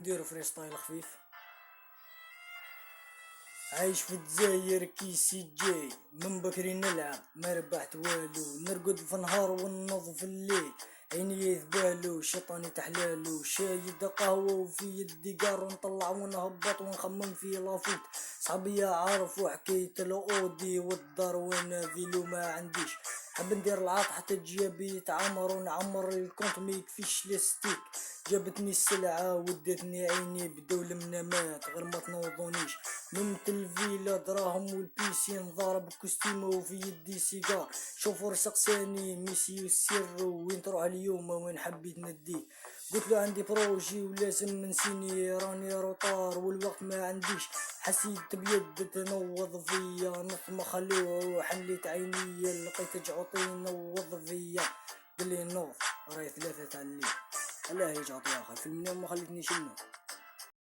نديرو فريستايل خفيف. عايش في الجزاير كيسي جاي من بكري نلعب ما ربحت والو، نرقد في نهار ونوض في الليل، عيني يذبالو شيطاني تحلالو، شايد قهوة وفي يدي قار، نطلع ونهبط ونخمم في لافوت، صحابي عارف وحكاية الاودي والدار وانا فيلو ما عنديش، حب ندير العاط حتى جيابي تعمر ونعمر الكونت ميكفيش لاستيك، جابتني السلعة ودتني عيني بدو المنامات غير ما تنوضونيش، نمت الفيلا دراهم والبيسين ضارب كوستيمو وفي يدي سيجار، شوفور سقساني ميسي والسر وين تروح اليوم وين حبيت نديك، قلت له عندي بروجي ولازم منسيني راني روطار والوقت ما عنديش، حسيت بيد تنوض فيا نص ما خلوه حليت عيني لقيت جعوطي نوض فيا، قال لي نوض راهي ثلاثة تاع الليل، الله يجعط يا اخي في المنام ما خليتنيش نوم.